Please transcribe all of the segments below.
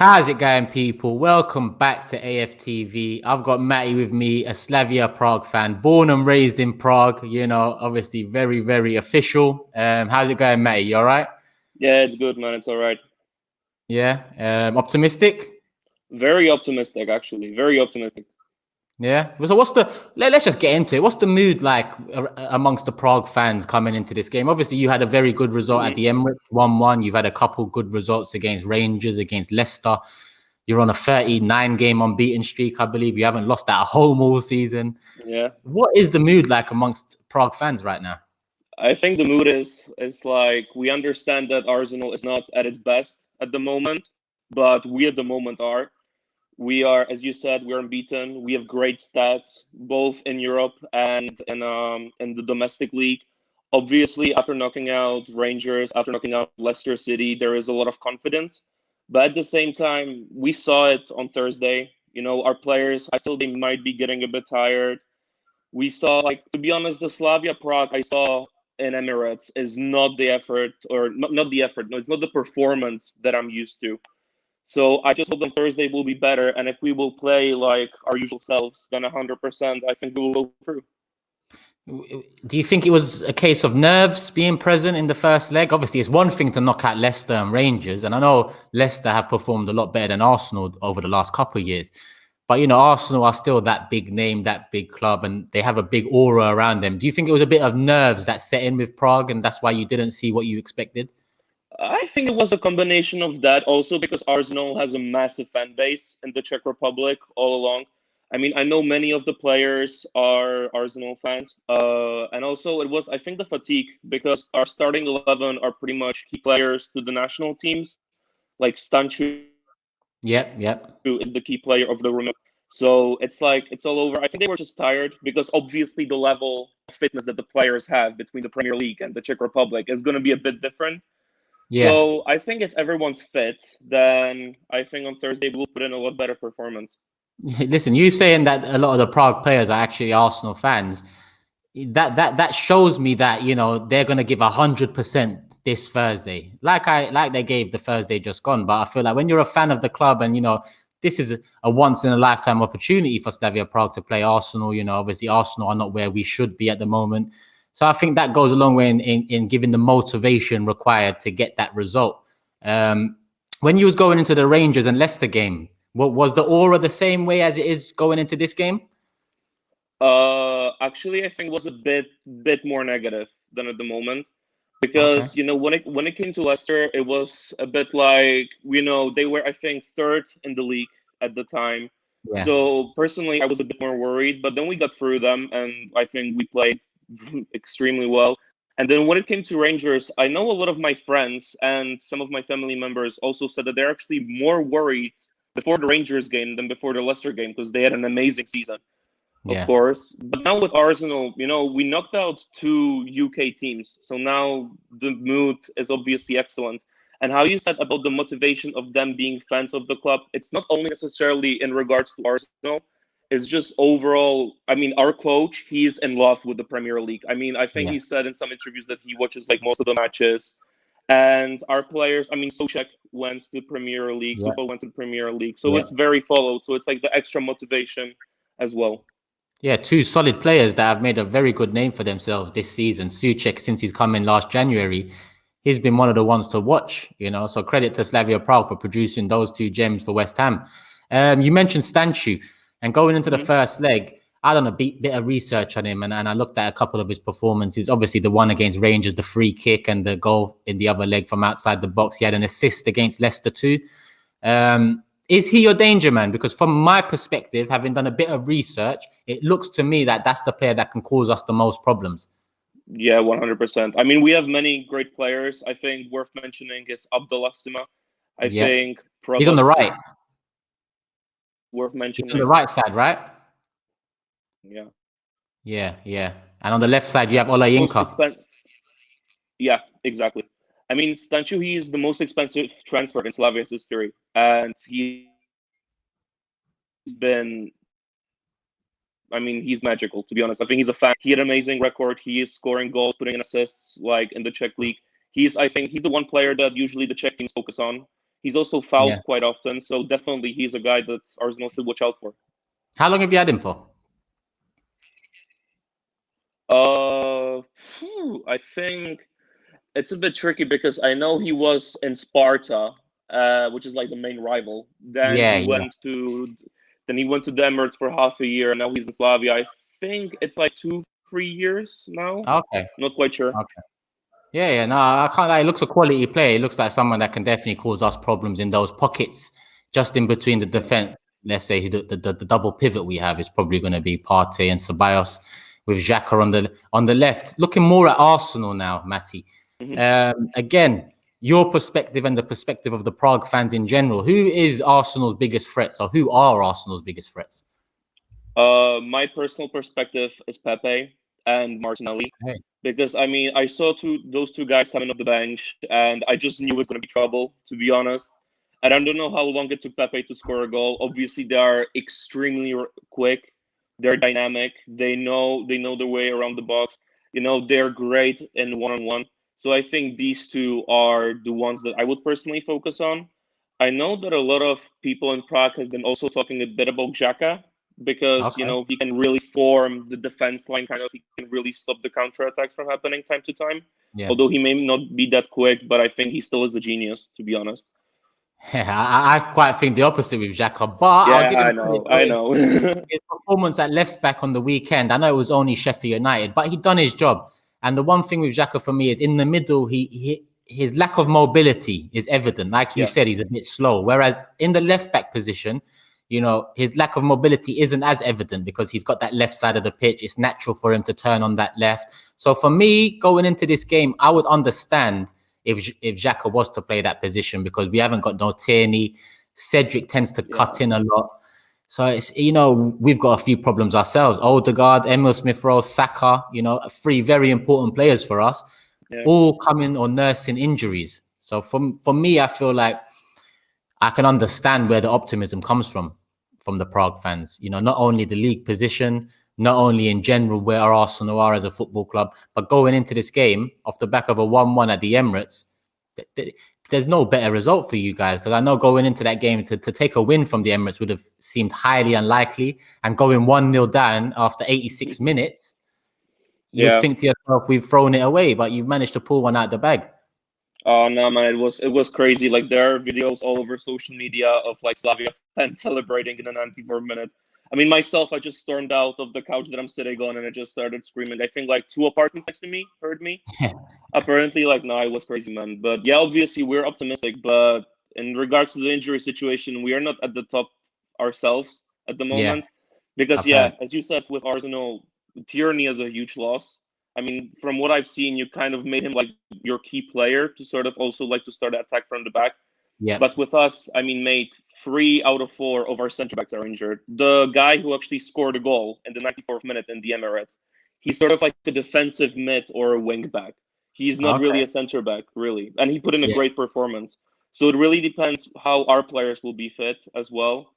How's it going, people? Welcome back to AFTV. I've got Matty with me, a Slavia Prague fan, born and raised in Prague. Obviously very, very official. How's it going, Matty? You all right? Yeah, it's good, man. It's all right. Yeah. Optimistic? Very optimistic, actually. Very optimistic. Yeah. So let's just get into it. What's the mood like amongst the Prague fans coming into this game? Obviously, you had a very good result at the Emirates, 1-1. You've had a couple good results against Rangers, against Leicester. You're on a 39-game unbeaten streak, I believe. You haven't lost at home all season. Yeah. What is the mood like amongst Prague fans right now? I think the mood is like we understand that Arsenal is not at its best at the moment, but we at the moment are. We are, as you said, we're unbeaten. We have great stats both in Europe and in the domestic league. Obviously, after knocking out Rangers, after knocking out Leicester City, there is a lot of confidence. But at the same time, we saw it on Thursday. Our players, I feel they might be getting a bit tired. We saw, to be honest, the Slavia Prague I saw in Emirates is not the effort, or not the effort. No, it's not the performance that I'm used to. So I just hope on Thursday will be better. And if we will play like our usual selves, then 100%, I think we will go through. Do you think it was a case of nerves being present in the first leg? Obviously, it's one thing to knock out Leicester and Rangers. And I know Leicester have performed a lot better than Arsenal over the last couple of years. But, Arsenal are still that big name, that big club, and they have a big aura around them. Do you think it was a bit of nerves that set in with Prague, and that's why you didn't see what you expected? I think it was a combination of that also because Arsenal has a massive fan base in the Czech Republic all along. I mean, I know many of the players are Arsenal fans. And also it was, I think, the fatigue because our starting 11 are pretty much key players to the national teams. Like Stanchu is the key player of the room. So it's like, it's all over. I think they were just tired because obviously the level of fitness that the players have between the Premier League and the Czech Republic is going to be a bit different. Yeah. So I think if everyone's fit, then I think on Thursday we'll put in a lot better performance. Listen, you saying that a lot of the Prague players are actually Arsenal fans, that shows me that they're going to give 100% this Thursday, like they gave the Thursday just gone. But I feel like when you're a fan of the club and this is a once in a lifetime opportunity for Slavia Prague to play Arsenal. Obviously Arsenal are not where we should be at the moment. So I think that goes a long way in giving the motivation required to get that result. When you was going into the Rangers and Leicester game, what was the aura the same way as it is going into this game? Actually, I think it was a bit more negative than at the moment because when it came to Leicester, it was a bit like they were, I think, third in the league at the time. Yeah. So personally, I was a bit more worried, but then we got through them, and I think we played extremely well. And then when it came to Rangers, I know a lot of my friends and some of my family members also said that they're actually more worried before the Rangers game than before the Leicester game because they had an amazing season, of course. But now with Arsenal, we knocked out 2 UK teams. So now the mood is obviously excellent. And how you said about the motivation of them being fans of the club, it's not only necessarily in regards to Arsenal. It's just overall, I mean, our coach, he's in love with the Premier League. I mean, I think he said in some interviews that he watches most of the matches. And our players, I mean, Souček went to the Premier League, Supal went to the Premier League. So it's very followed. So it's like the extra motivation as well. Yeah, 2 solid players that have made a very good name for themselves this season. Souček, since he's come in last January, he's been one of the ones to watch, So credit to Slavia Prague for producing those 2 gems for West Ham. You mentioned Stanchu. And going into the first leg, I done a bit of research on him, and I looked at a couple of his performances. Obviously, the one against Rangers, the free kick, and the goal in the other leg from outside the box. He had an assist against Leicester too. Is he your danger man? Because from my perspective, having done a bit of research, it looks to me that that's the player that can cause us the most problems. Yeah, 100%. I mean, we have many great players. I think worth mentioning is Abdullah Sima. I think he's on the right. Worth mentioning. He's on the right side, right? Yeah. And on the left side, you have Olajinka. Yeah, exactly. I mean, Stanchu, he is the most expensive transfer in Slavia's history. And he's been, I mean, he's magical, to be honest. I think he's a fan. He had an amazing record. He is scoring goals, putting in assists, in the Czech league. I think he's the one player that usually the Czech teams focus on. He's also fouled quite often, so definitely he's a guy that Arsenal should watch out for. How long have you had him for? I think it's a bit tricky because I know he was in Sparta, which is like the main rival. Then he went to the Emirates for half a year, and now he's in Slavia. I think it's like 2-3 years now. Okay. Not quite sure. Okay. Yeah. No, I can't lie. He looks a quality player. He looks like someone that can definitely cause us problems in those pockets, just in between the defense. Let's say the double pivot we have is probably going to be Partey and Ceballos, with Xhaka on the left. Looking more at Arsenal now, Maty. Again, your perspective and the perspective of the Prague fans in general. Who is Arsenal's biggest threats, or who are Arsenal's biggest threats? My personal perspective is Pepe and Martinelli. Hey. Because, I mean, I saw those two guys coming off the bench, and I just knew it was going to be trouble, to be honest. And I don't know how long it took Pepe to score a goal. Obviously, they are extremely quick. They're dynamic. They know their way around the box. They're great in one-on-one. So I think these two are the ones that I would personally focus on. I know that a lot of people in Prague has been also talking a bit about Xhaka, because he can really form the defense line. He can really stop the counterattacks from happening time to time. Although he may not be that quick, but I think he still is a genius, to be honest. I quite think the opposite with Xhaka, but yeah, I'll give him I know. His performance at left back on the weekend, I know it was only Sheffield United, but he done his job. And the one thing with Xhaka for me is in the middle, his lack of mobility is evident. Like you said, he's a bit slow. Whereas in the left back position, his lack of mobility isn't as evident because he's got that left side of the pitch. It's natural for him to turn on that left. So for me, going into this game, I would understand if Xhaka was to play that position, because we haven't got no Tierney. Cedric tends to cut in a lot. So it's, we've got a few problems ourselves. Odegaard, Emil Smith-Rowe, Saka, 3 very important players for us, all coming or nursing injuries. So for me, I feel like I can understand where the optimism comes from the Prague fans. Not only the league position, not only in general where Arsenal are as a football club, but going into this game off the back of a 1-1 at the Emirates, there's no better result for you guys. Because I know going into that game to take a win from the Emirates would have seemed highly unlikely, and going 1-0 down after 86 minutes, you'd think to yourself, we've thrown it away, but you've managed to pull one out the bag. Oh no, man! It was crazy. Like, there are videos all over social media of like Slavia fans celebrating in the 94th minute. I mean, myself, I just stormed out of the couch that I'm sitting on and I just started screaming. I think like 2 apartments next to me heard me. Apparently, no, it was crazy, man. But yeah, obviously we're optimistic. But in regards to the injury situation, we are not at the top ourselves at the moment. Because as you said, with Arsenal, Tierney is a huge loss. I mean, from what I've seen, you kind of made him like your key player to sort of also like to start the attack from the back. Yeah. But with us, I mean, mate, 3 out of 4 of our center backs are injured. The guy who actually scored a goal in the 94th minute in the Emirates, he's sort of like a defensive mid or a wing back. He's not really a center back, really. And he put in a great performance. So it really depends how our players will be fit as well.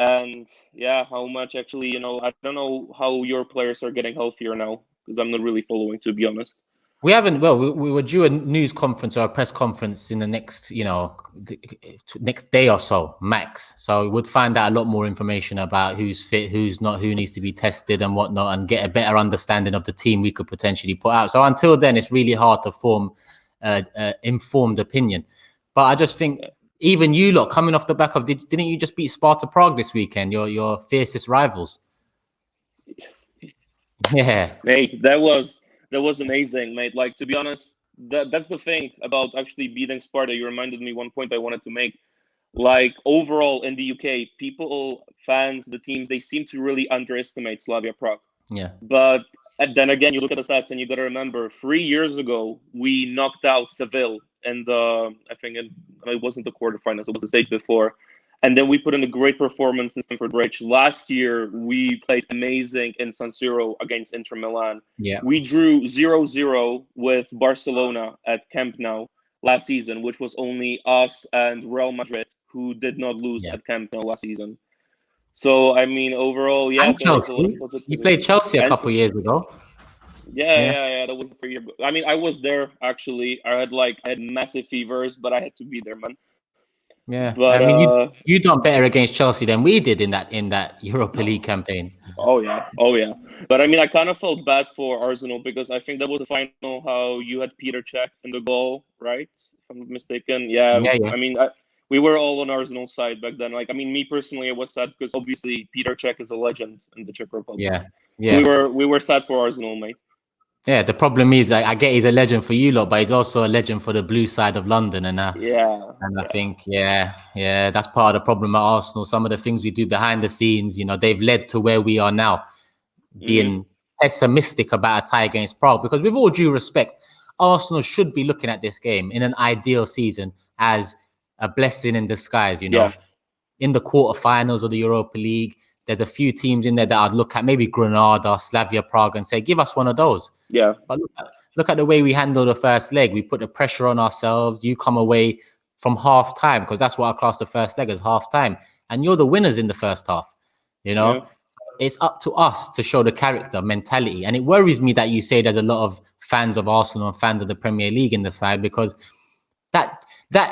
And how much actually, I don't know how your players are getting healthier now, because I'm not really following, to be honest. We haven't. Well, we were due a news conference or a press conference in the next, next day or so, max. So we would find out a lot more information about who's fit, who's not, who needs to be tested and whatnot, and get a better understanding of the team we could potentially put out. So until then, it's really hard to form informed opinion. But I just think even you lot coming off the back of, didn't you just beat Sparta Prague this weekend? Your fiercest rivals. Yeah, mate, that was amazing, mate. Like, to be honest, that's the thing about actually beating Sparta. You reminded me one point I wanted to make. Like, overall in the UK, people, fans, the teams, they seem to really underestimate Slavia Prague. Yeah. But then again, you look at the stats and you got to remember, 3 years ago, we knocked out Seville in it wasn't the quarterfinals, it was the stage before. And then we put in a great performance in Stamford Bridge. Last year, we played amazing in San Siro against Inter Milan. Yeah. We drew 0-0 with Barcelona at Camp Nou last season, which was only us and Real Madrid who did not lose at Camp Nou last season. So, I mean, overall, and Chelsea. You played Chelsea a couple years ago. Yeah, that was the year. I mean, I was there, actually. I had massive fevers, but I had to be there, man. Yeah, But I mean, you done better against Chelsea than we did in that Europa League campaign. oh yeah. But I mean, I kind of felt bad for Arsenal because I think that was the final how you had Peter Cech in the goal, right? If I'm not mistaken. Yeah, Yeah, yeah, I mean, we were all on Arsenal side back then. Like, I mean, me personally, I was sad because obviously Peter Cech is a legend in the Czech Republic. yeah, So yeah. we were sad for Arsenal, mate. Yeah, the problem is, I get he's a legend for you lot, but he's also a legend for the blue side of London, and Yeah, I think, yeah, that's part of the problem at Arsenal. Some of the things we do behind the scenes, they've led to where we are now, being pessimistic about a tie against Prague. Because with all due respect, Arsenal should be looking at this game in an ideal season as a blessing in disguise. yeah, In the quarterfinals of the Europa League, there's a few teams in there that I'd look at, maybe Granada, Slavia Prague, and say, give us one of those. yeah, But look at the way we handled the first leg. We put the pressure on ourselves. You come away from half time, because that's what I class the first leg as, half time. And you're the winners in the first half. yeah. It's up to us to show the character, mentality. And it worries me that you say there's a lot of fans of Arsenal and fans of the Premier League in the side, because that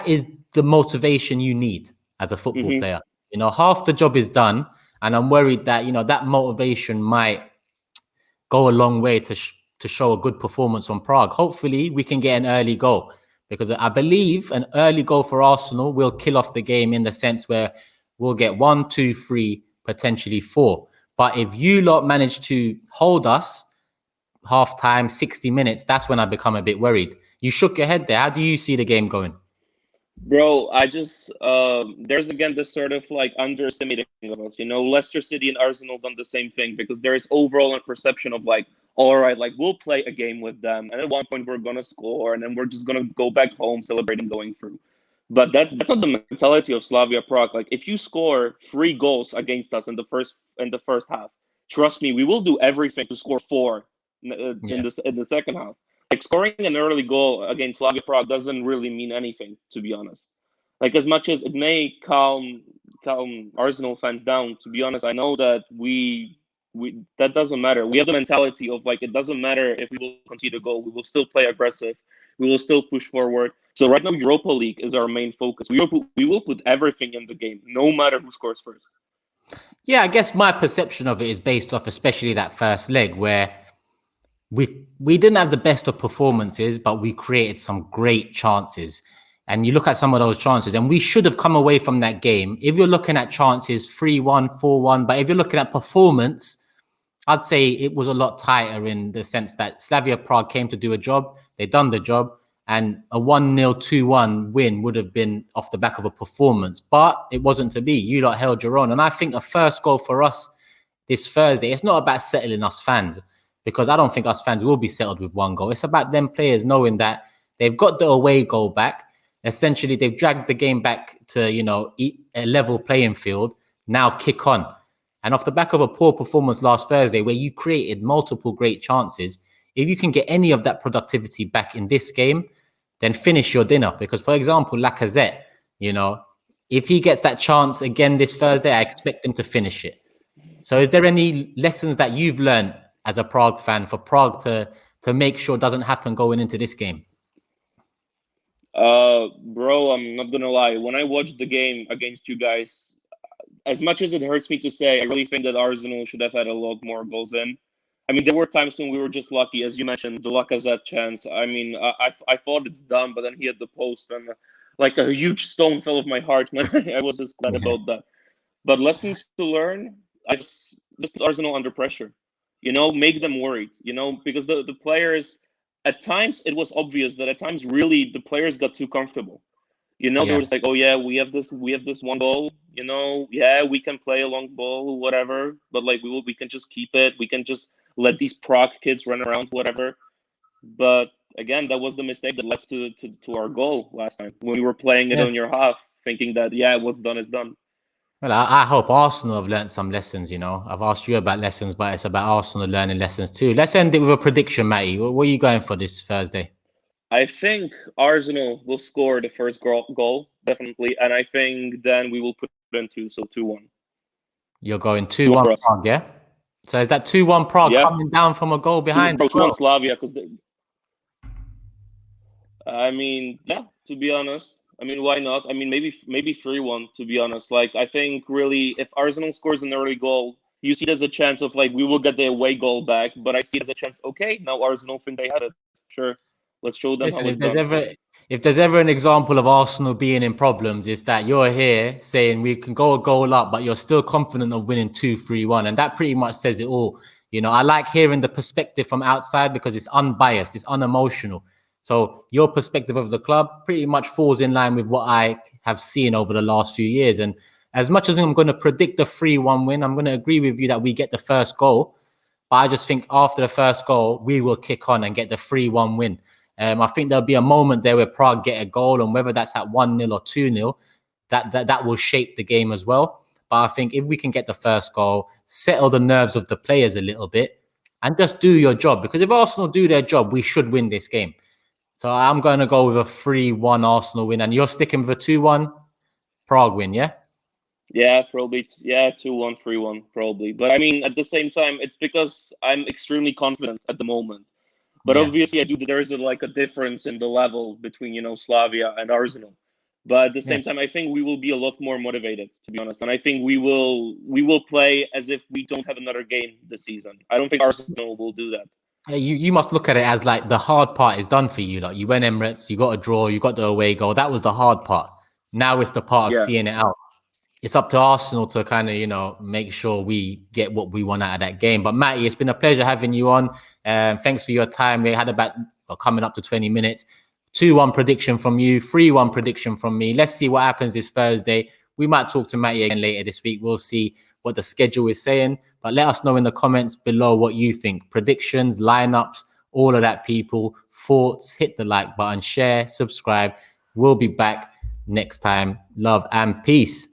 is the motivation you need as a football player. Half the job is done. And I'm worried that, that motivation might go a long way to show a good performance on Prague. Hopefully, we can get an early goal, because I believe an early goal for Arsenal will kill off the game, in the sense where we'll get 1, 2, 3, potentially 4. But if you lot manage to hold us half time, 60 minutes, that's when I become a bit worried. You shook your head there. How do you see the game going? Bro, I just there's again this sort of like underestimating of us. Leicester City and Arsenal done the same thing, because there is overall a perception of like, all right, like we'll play a game with them, and at one point we're gonna score, and then we're just gonna go back home celebrating going through. But that's not the mentality of Slavia Prague. Like, if you score 3 goals against us in the first half, trust me, we will do everything to score 4 in the second half. Like, scoring an early goal against Slavia Prague doesn't really mean anything, to be honest. Like, as much as it may calm Arsenal fans down, to be honest, I know that we that doesn't matter. We have the mentality of like, it doesn't matter if we will concede a goal, we will still play aggressive, we will still push forward. So right now, Europa League is our main focus. We will put everything in the game, no matter who scores first. Yeah, I guess my perception of it is based off especially that first leg, where we didn't have the best of performances, but we created some great chances. And you look at some of those chances, and we should have come away from that game. If you're looking at chances, 3-1, 4-1, but if you're looking at performance, I'd say it was a lot tighter, in the sense that Slavia Prague came to do a job. They done the job, and a 1-0, 2-1 win would have been off the back of a performance, but it wasn't to be. You lot held your own. And I think a first goal for us this Thursday, it's not about settling us fans, because I don't think us fans will be settled with 1 goal. It's about them players knowing that they've got the away goal back. Essentially, they've dragged the game back to, a level playing field. Now kick on. And off the back of a poor performance last Thursday, where you created multiple great chances, if you can get any of that productivity back in this game, then finish your dinner. Because, for example, Lacazette, if he gets that chance again this Thursday, I expect him to finish it. So is there any lessons that you've learned as a Prague fan for Prague to make sure it doesn't happen going into this game? Bro, I'm not gonna lie. When I watched the game against you guys, as much as it hurts me to say, I really think that Arsenal should have had a lot more goals in. I mean, there were times when we were just lucky, as you mentioned, the Lacazette chance. I mean, I thought it's done, but then he hit the post, and like a huge stone fell off my heart, man. I was just glad about that. But lessons to learn, I just put Arsenal under pressure. Make them worried. Because the players, at times it was obvious that at times really the players got too comfortable. They were just like, oh yeah, we have this 1 goal. Yeah, we can play a long ball, whatever. But like we can just keep it. We can just let these Prague kids run around, whatever. But again, that was the mistake that led to our goal last time, when we were playing it on your half, thinking that what's done is done. Well, I hope Arsenal have learned some lessons. I've asked you about lessons, but it's about Arsenal learning lessons too. Let's end it with a prediction, Matty. What are you going for this Thursday? I think Arsenal will score the first goal, definitely. And I think then we will put it in 2, so 2-1. You're going 2-1 Prague, yeah? So is that 2-1 Prague coming down from a goal behind? 2-1 Slavia, because I mean, yeah, to be honest. I mean, why not? I mean, maybe 3-1, to be honest. Like, I think really, if Arsenal scores an early goal, you see it as a chance of like we will get the away goal back. But I see it as a chance. Okay, now Arsenal think they had it. Sure, let's show them Listen, how it's done. if there's ever an example of Arsenal being in problems, it's that you're here saying we can go a goal up, but you're still confident of winning 2-3-1. And that pretty much says it all. You know, I like hearing the perspective from outside because it's unbiased, it's unemotional. So your perspective of the club pretty much falls in line with what I have seen over the last few years. And as much as I'm going to predict a 3-1 win, I'm going to agree with you that we get the first goal. But I just think after the first goal, we will kick on and get the 3-1 win. I think there'll be a moment there where Prague get a goal, and whether that's at 1-0 or 2-0, that will shape the game as well. But I think if we can get the first goal, settle the nerves of the players a little bit, and just do your job. Because if Arsenal do their job, we should win this game. So I'm going to go with a 3-1 Arsenal win, and you're sticking with a 2-1 Prague win, yeah? Yeah, probably. Yeah, 2-1, 3-1, probably. But I mean, at the same time, it's because I'm extremely confident at the moment. But obviously, there is like a difference in the level between Slavia and Arsenal. But at the same time, I think we will be a lot more motivated, to be honest. And I think we will play as if we don't have another game this season. I don't think Arsenal will do that. You must look at it as like the hard part is done for you. Like you went Emirates, you got a draw, you got the away goal. That was the hard part. Now it's the part of seeing it out. It's up to Arsenal to kind of, make sure we get what we want out of that game. But Matty, it's been a pleasure having you on. Thanks for your time. We had about coming up to 20 minutes. 2-1 prediction from you, 3-1 prediction from me. Let's see what happens this Thursday. We might talk to Matty again later this week. We'll see what the schedule is saying. But let us know in the comments below what you think. Predictions, lineups, all of that, people. Thoughts, hit the like button, share, subscribe. We'll be back next time. Love and peace.